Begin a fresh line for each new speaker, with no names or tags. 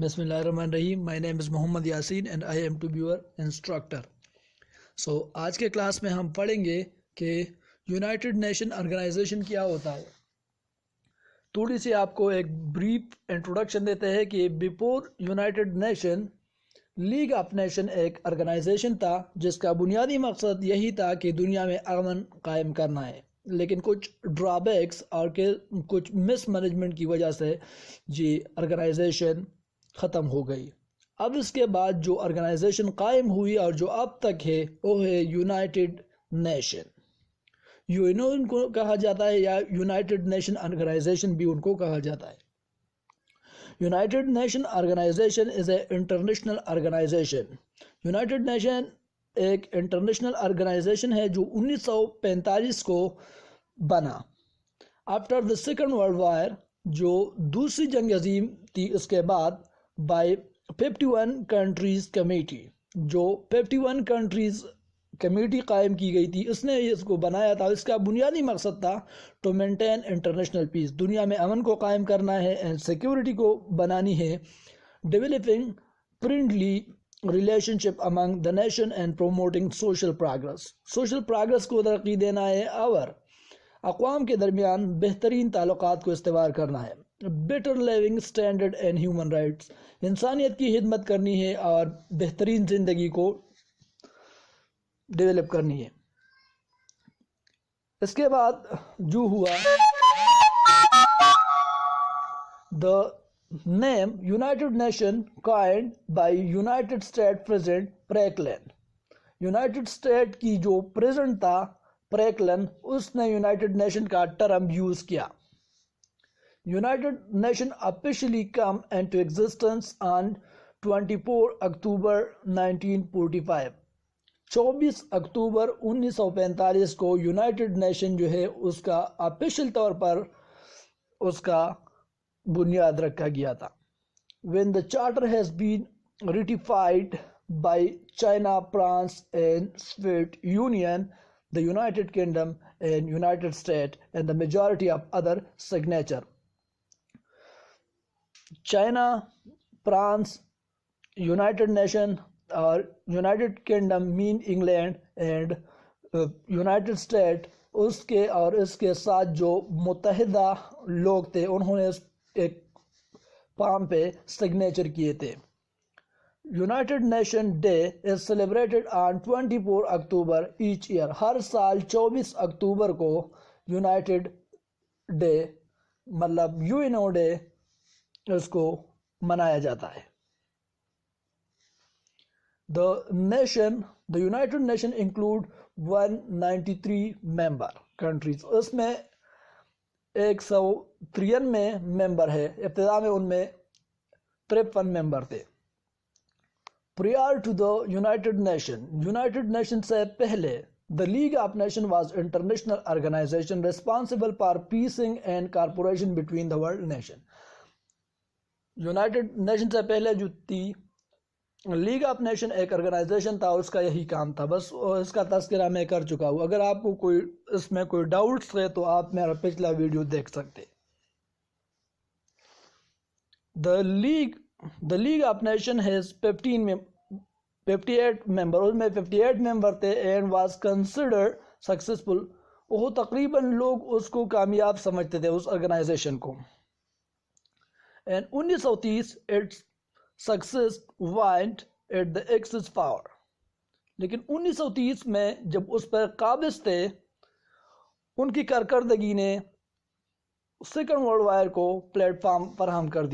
Bismillah ar-Rahman Rahim. My name is Mohammad Yasin and I am to be your instructor. So आज के class में हम पढ़ेंगे कि यूनाइटेड नेशन ऑर्गेनाइजेशन क्या होता है. थोड़ी सी आपको एक ब्रीफ इंट्रोडक्शन देते हैं कि before United nation league of Nation एक ऑर्गेनाइजेशन था जिसका बुनियादी मकसद यही था कि दुनिया में अमन कायम करना है, लेकिन कुछ ड्रॉबैक्स और कुछ मिस मैनेजमेंट की वजह से ये ऑर्गेनाइजेशन ख़त्म हो गई. अब इसके बाद जो ऑर्गेनाइजेशन कायम हुई और जो अब तक है वो है यूनाइटेड नेशन. यूएनओ उनको कहा जाता है या यूनाइटेड नेशन ऑर्गेनाइजेशन भी उनको कहा जाता है. United Nation Organization is a international organization. United Nation एक इंटरनेशनल ऑर्गेनाइजेशन है जो 1945 को बना. After the Second World War, जो दूसरी जंग अजीम थी, उसके बाद बाय 51 कंट्रीज कमेटी, जो 51 कंट्रीज कमेटी कायम की गई थी, इसने इसको बनाया था. इसका बुनियादी मकसद था टू मेंटेन इंटरनेशनल पीस, दुनिया में अमन को कायम करना है एंड सिक्योरिटी को बनानी है, developing friendly relationship among the nation and promoting social progress को तरक्की देना है और अक़वाम के दरमियान बेहतरीन ताल्लुकात को इस्तेमाल करना है. Better living standard and human rights, इंसानियत की खिदमत करनी है और बेहतरीन ज़िंदगी को डेवलप करनी है. इसके बाद जो हुआ, the name United nation coined bye United state president Franklin. United state की जो प्रेसिडेंट था फ्रैंकलिन, उसने यूनाइटेड नेशन का टर्म यूज़ किया. United Nations officially come into existence on 24 October 1945. 24 अक्टूबर 1945 को यूनाइटेड नेशन जो है उसका ऑफिशियल तौर पर उसका बुनियाद रखा गया था. When the charter has been ratified by China, France and Soviet Union, the United Kingdom and United States and the majority of other signature. China, France, United Nation और United Kingdom mean England and United State, उसके और इसके साथ जो मुत्तहिदा लोग थे उन्होंने एक फॉर्म पे सिग्नेचर किए थे. United Nation day is celebrated on 24 October each year. हर साल 24 अक्टूबर को यूनाइटेड डे मतलब यूएनओ डे इसको मनाया जाता है. The United Nation include 193 member countries. उसमें 193 मेंबर है. इब्तिदा में उनमें 53 मेंबर थे. Prior to the United Nation से पहले the League of Nation was international organization responsible for peacing and corporation between the world nation. United Nation से पहले जो थी लीग ऑफ नेशन एक ऑर्गेनाइजेशन था, उसका यही काम था. बस इसका तज़किरा मैं कर चुका हूँ. अगर आपको कोई इसमें कोई डाउट्स है तो आप मेरा पिछला वीडियो देख सकते. The League of nation has 58 member. उसमें 58 मेंबर थे एंड वाज कंसिडर्ड सक्सेसफुल. वो तकरीबन लोग उसको कामयाब समझते थे उस ऑर्गेनाइजेशन को. And 1930 it's success waned at the Axis power. लेकिन 1930 में जब उस पर काबिज थे, उनकी कारकर्दगी ने सेकेंड वर्ल्ड वॉर को प्लेटफॉर्म फराहम कर दिया.